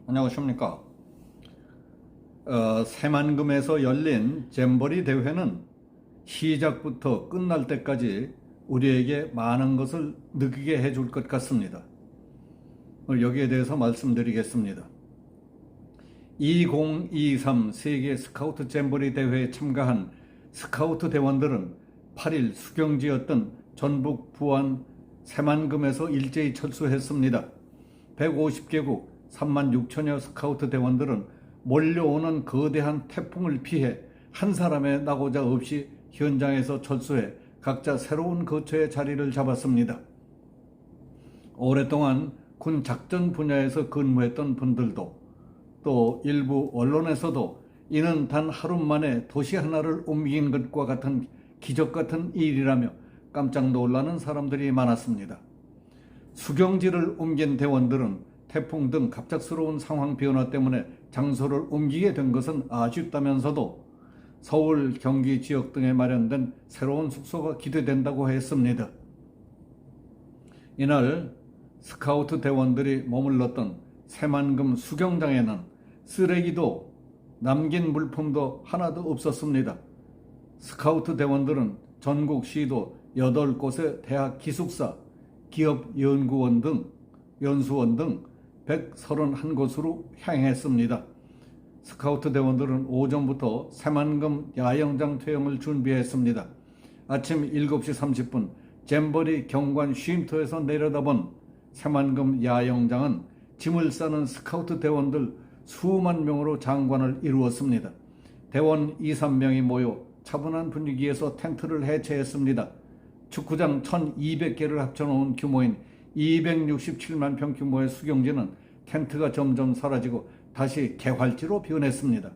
안녕하십니까. 새만금에서 열린 잼버리 대회는 시작부터 끝날 때까지 우리에게 많은 것을 느끼게 해줄 것 같습니다. 여기에 대해서 말씀드리겠습니다. 2023 세계 스카우트 잼버리 대회에 참가한 스카우트 대원들은 8일 수경지였던 전북 부안 새만금에서 일제히 철수했습니다. 150개국 3만 6천여 스카우트 대원들은 몰려오는 거대한 태풍을 피해 한 사람의 낙오자 없이 현장에서 철수해 각자 새로운 거처에 자리를 잡았습니다. 오랫동안 군 작전 분야에서 근무했던 분들도 또 일부 언론에서도 이는 단 하루 만에 도시 하나를 옮긴 것과 같은 기적 같은 일이라며 깜짝 놀라는 사람들이 많았습니다. 수경지를 옮긴 대원들은 태풍 등 갑작스러운 상황 변화 때문에 장소를 옮기게 된 것은 아쉽다면서도 서울, 경기 지역 등에 마련된 새로운 숙소가 기대된다고 했습니다. 이날 스카우트 대원들이 머물렀던 새만금 수경장에는 쓰레기도 남긴 물품도 하나도 없었습니다. 스카우트 대원들은 전국 시도 8곳의 대학 기숙사, 기업연수원 등 131곳으로 향했습니다. 스카우트 대원들은 오전부터 새만금 야영장 퇴영을 준비했습니다. 아침 7시 30분 잼버리 경관 쉼터에서 내려다본 새만금 야영장은 짐을 싸는 스카우트 대원들 수만 명으로 장관을 이루었습니다. 대원 2, 3명이 모여 차분한 분위기에서 텐트를 해체했습니다. 축구장 1200개를 합쳐놓은 규모인 267만 평 규모의 수경지는 텐트가 점점 사라지고 다시 개활지로 변했습니다.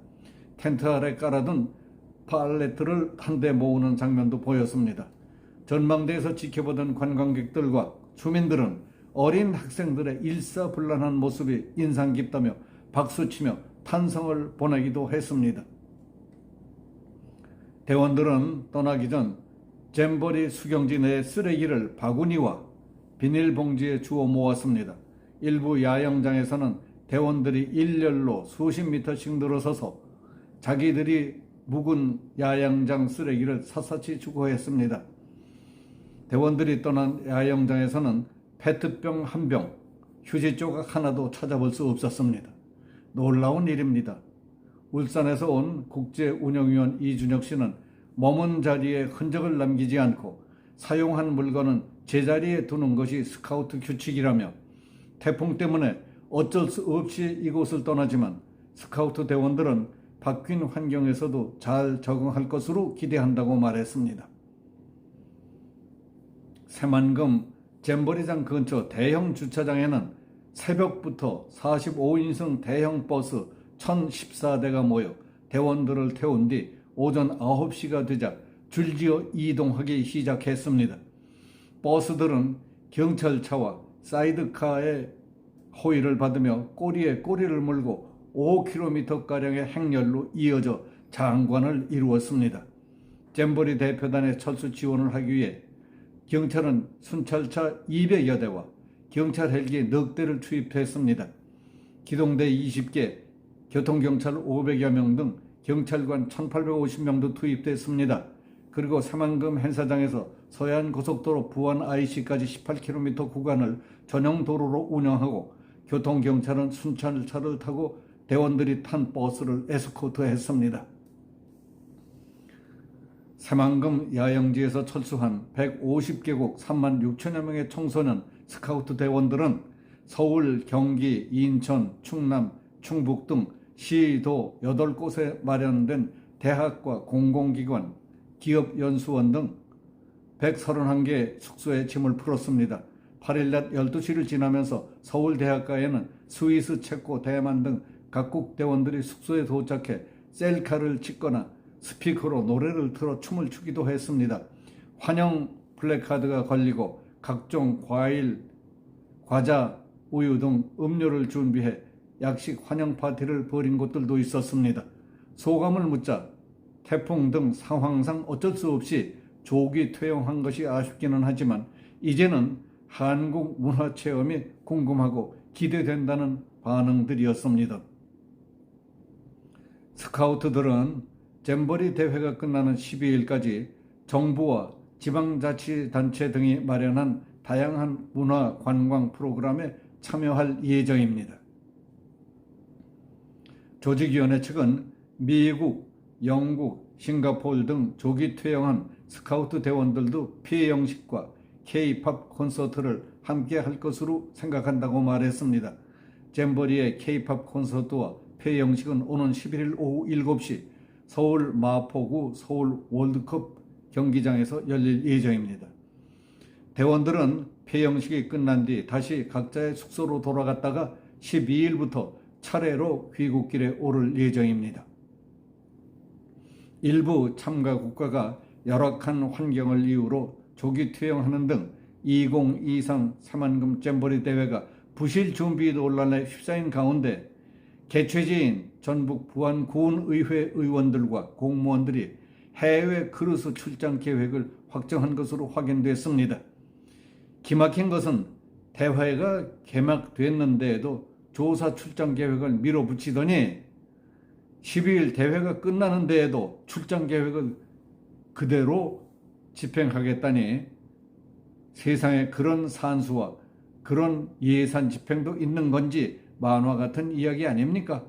텐트 아래 깔아둔 팔레트를 한데 모으는 장면도 보였습니다. 전망대에서 지켜보던 관광객들과 주민들은 어린 학생들의 일사불란한 모습이 인상 깊다며 박수치며 탄성을 보내기도 했습니다. 대원들은 떠나기 전 잼버리 수경지 내 쓰레기를 바구니와 비닐봉지에 주워 모았습니다. 일부 야영장에서는 대원들이 일렬로 수십 미터씩 늘어서서 자기들이 묵은 야영장 쓰레기를 샅샅이 주고했습니다. 대원들이 떠난 야영장에서는 페트병 한 병, 휴지 조각 하나도 찾아볼 수 없었습니다. 놀라운 일입니다. 울산에서 온 국제운영위원 이준혁 씨는 머문 자리에 흔적을 남기지 않고 사용한 물건은 제자리에 두는 것이 스카우트 규칙이라며 태풍 때문에 어쩔 수 없이 이곳을 떠나지만 스카우트 대원들은 바뀐 환경에서도 잘 적응할 것으로 기대한다고 말했습니다. 새만금 잼버리장 근처 대형 주차장에는 새벽부터 45인승 대형 버스 1014대가 모여 대원들을 태운 뒤 오전 9시가 되자 줄지어 이동하기 시작했습니다. 버스들은 경찰차와 사이드카의 호의를 받으며 꼬리에 꼬리를 물고 5km가량의 행렬로 이어져 장관을 이루었습니다. 잼버리 대표단의 철수 지원을 하기 위해 경찰은 순찰차 200여 대와 경찰 헬기 넉 대를 투입했습니다. 기동대 20개, 교통경찰 500여 명 등 경찰관 1850명도 투입됐습니다. 그리고 새만금 행사장에서 서해안고속도로 부안 IC까지 18km 구간을 전용 도로로 운영하고 교통경찰은 순찰차를 타고 대원들이 탄 버스를 에스코트했습니다. 새만금 야영지에서 철수한 150개국 3만 6천여 명의 청소년 스카우트 대원들은 서울, 경기, 인천, 충남, 충북 등 시도 8곳에 마련된 대학과 공공기관, 기업연수원 등 131개 숙소에 짐을 풀었습니다. 8일 낮 12시를 지나면서 서울대학가에는 스위스, 체코, 대만 등 각국 대원들이 숙소에 도착해 셀카를 찍거나 스피커로 노래를 틀어 춤을 추기도 했습니다. 환영 플래카드가 걸리고 각종 과일, 과자, 우유 등 음료를 준비해 약식 환영 파티를 벌인 곳들도 있었습니다. 소감을 묻자 태풍 등 상황상 어쩔 수 없이 조기 퇴영한 것이 아쉽기는 하지만 이제는 한국 문화체험이 궁금하고 기대된다는 반응들이었습니다. 스카우트들은 잼버리 대회가 끝나는 12일까지 정부와 지방자치단체 등이 마련한 다양한 문화 관광 프로그램에 참여할 예정입니다. 조직위원회 측은 미국, 영국, 싱가포르 등 조기 퇴영한 스카우트 대원들도 피해 영식과 K-팝 콘서트를 함께 할 것으로 생각한다고 말했습니다. 잼버리의 K-팝 콘서트와 피해 영식은 오는 11일 오후 7시 서울 마포구 서울 월드컵 경기장에서 열릴 예정입니다. 대원들은 피해 영식이 끝난 뒤 다시 각자의 숙소로 돌아갔다가 12일부터 차례로 귀국길에 오를 예정입니다. 일부 참가 국가가 열악한 환경을 이유로 조기 퇴영하는 등 2023 새만금 잼버리 대회가 부실 준비 논란에 휩싸인 가운데 개최지인 전북 부안군의회 의원들과 공무원들이 해외 크루즈 출장 계획을 확정한 것으로 확인됐습니다. 기막힌 것은 대회가 개막됐는데도 조사 출장 계획을 밀어붙이더니 12일 대회가 끝나는 데에도 출장 계획을 그대로 집행하겠다니 세상에 그런 산수와 그런 예산 집행도 있는 건지 만화 같은 이야기 아닙니까?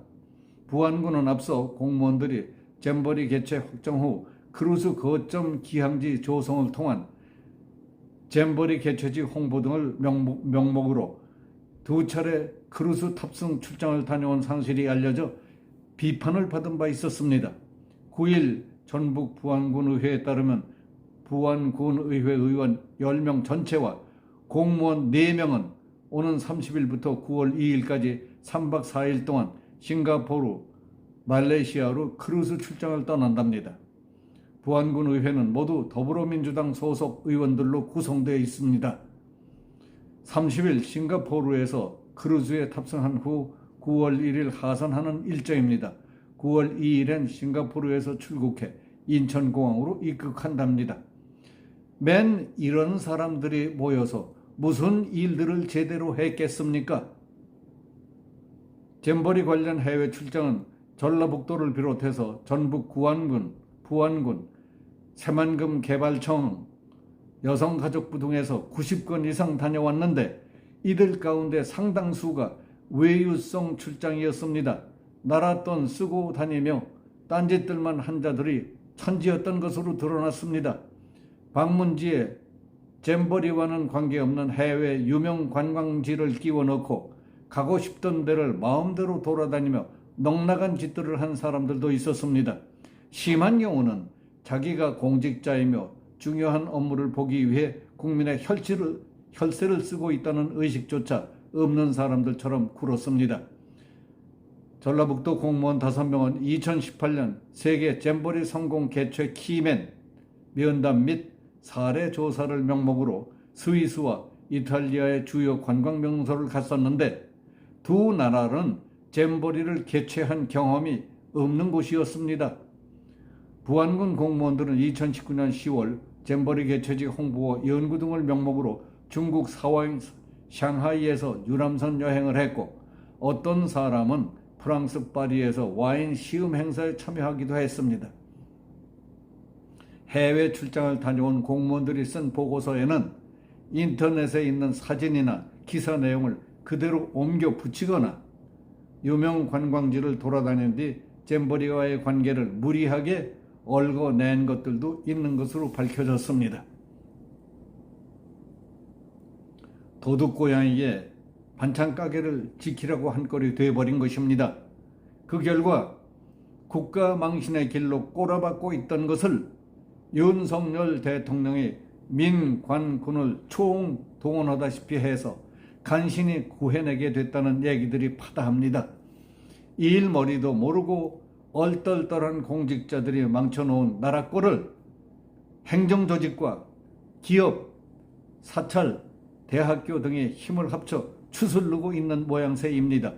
부안군은 앞서 공무원들이 잼버리 개최 확정 후 크루즈 거점 기항지 조성을 통한 잼버리 개최지 홍보 등을 명목으로 2차례 크루즈 탑승 출장을 다녀온 사실이 알려져 비판을 받은 바 있었습니다. 9일 전북 부안군의회에 따르면 부안군의회 의원 10명 전체와 공무원 4명은 오는 30일부터 9월 2일까지 3박 4일 동안 싱가포르, 말레이시아로 크루즈 출장을 떠난답니다. 부안군의회는 모두 더불어민주당 소속 의원들로 구성되어 있습니다. 30일 싱가포르에서 크루즈에 탑승한 후 9월 1일 하선하는 일정입니다. 9월 2일엔 싱가포르에서 출국해 인천공항으로 입국한답니다. 맨 이런 사람들이 모여서 무슨 일들을 제대로 했겠습니까? 잼버리 관련 해외 출장은 전라북도를 비롯해서 전북 구안군, 부안군, 새만금 개발청, 여성가족부 등에서 90건 이상 다녀왔는데 이들 가운데 상당수가 외유성 출장이었습니다. 나라 돈 쓰고 다니며 딴짓들만 한 자들이 천지였던 것으로 드러났습니다. 방문지에 잼버리와는 관계없는 해외 유명 관광지를 끼워넣고 가고 싶던 데를 마음대로 돌아다니며 넉나간 짓들을 한 사람들도 있었습니다. 심한 경우는 자기가 공직자이며 중요한 업무를 보기 위해 국민의 혈세를 쓰고 있다는 의식조차 없는 사람들처럼 굴었습니다. 전라북도 공무원 5명은 2018년 세계 잼버리 성공 개최 키맨, 면담 및 사례 조사를 명목으로 스위스와 이탈리아의 주요 관광 명소를 갔었는데 두 나라는 잼버리를 개최한 경험이 없는 곳이었습니다. 부안군 공무원들은 2019년 10월 잼버리 개최지 홍보와 연구 등을 명목으로 중국 샹하이에서 유람선 여행을 했고 어떤 사람은 프랑스 파리에서 와인 시음 행사에 참여하기도 했습니다. 해외 출장을 다녀온 공무원들이 쓴 보고서에는 인터넷에 있는 사진이나 기사 내용을 그대로 옮겨 붙이거나 유명 관광지를 돌아다닌 뒤 잼버리와의 관계를 무리하게 얽어낸 것들도 있는 것으로 밝혀졌습니다. 도둑고양이에 반찬 가게를 지키라고 한 꼴이 되어버린 것입니다. 그 결과 국가 망신의 길로 꼬라박고 있던 것을 윤석열 대통령이 민관군을 총동원하다시피 해서 간신히 구해내게 됐다는 얘기들이 파다합니다. 일머리도 모르고 얼떨떨한 공직자들이 망쳐놓은 나라 꼴을 행정조직과 기업, 사찰, 대학교 등의 힘을 합쳐 추슬르고 있는 모양새입니다.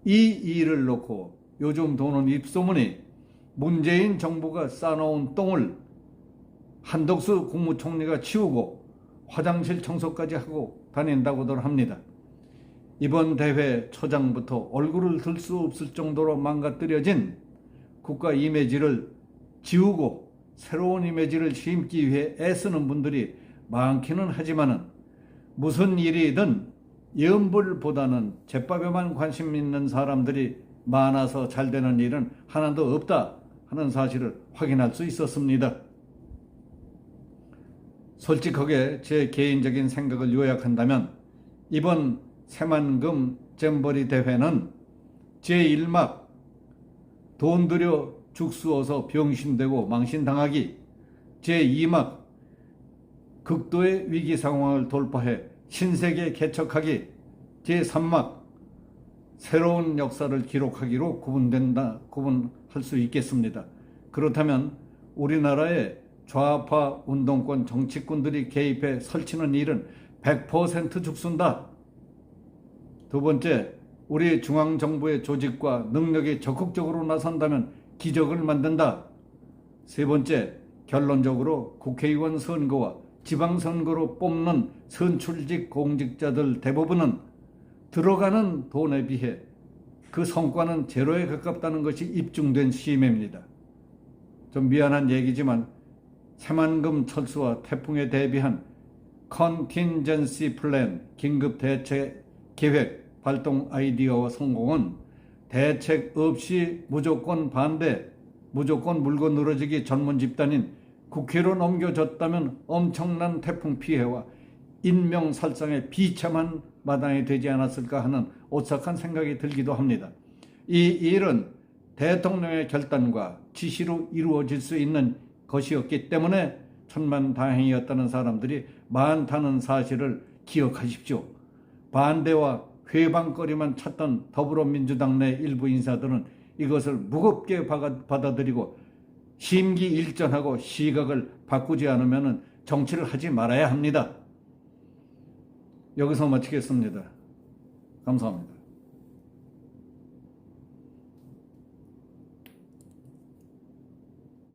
이 일을 놓고 요즘 도는 입소문이 문재인 정부가 싸놓은 똥을 한덕수 국무총리가 치우고 화장실 청소까지 하고 다닌다고들 합니다. 이번 대회 초장부터 얼굴을 들 수 없을 정도로 망가뜨려진 국가 이미지를 지우고 새로운 이미지를 심기 위해 애쓰는 분들이 많기는 하지만은 무슨 일이든 연불보다는 제밥에만 관심 있는 사람들이 많아서 잘 되는 일은 하나도 없다 하는 사실을 확인할 수 있었습니다. 솔직하게 제 개인적인 생각을 요약한다면 이번 새만금 잼버리 대회는 제1막 돈 들여 죽수어서 병신되고 망신당하기, 제2막 극도의 위기 상황을 돌파해 신세계 개척하기, 제3막 새로운 역사를 기록하기로 구분할 수 있겠습니다. 그렇다면 우리나라의 좌파 운동권 정치꾼들이 개입해 설치는 일은 100% 죽순다. 두 번째, 우리 중앙정부의 조직과 능력이 적극적으로 나선다면 기적을 만든다. 세 번째, 결론적으로 국회의원 선거와 지방선거로 뽑는 선출직 공직자들 대부분은 들어가는 돈에 비해 그 성과는 제로에 가깝다는 것이 입증된 심입니다. 좀 미안한 얘기지만 새만금 철수와 태풍에 대비한 컨틴전시 플랜 긴급 대책 계획 발동 아이디어와 성공은 대책 없이 무조건 반대, 무조건 물고 늘어지기 전문 집단인 국회로 넘겨졌다면 엄청난 태풍 피해와 인명살상의 비참한 마당이 되지 않았을까 하는 오싹한 생각이 들기도 합니다. 이 일은 대통령의 결단과 지시로 이루어질 수 있는 것이었기 때문에 천만다행이었다는 사람들이 많다는 사실을 기억하십시오. 반대와 회방거리만 찾던 더불어민주당 내 일부 인사들은 이것을 무겁게 받아들이고 심기일전하고 시각을 바꾸지 않으면 정치를 하지 말아야 합니다. 여기서 마치겠습니다. 감사합니다.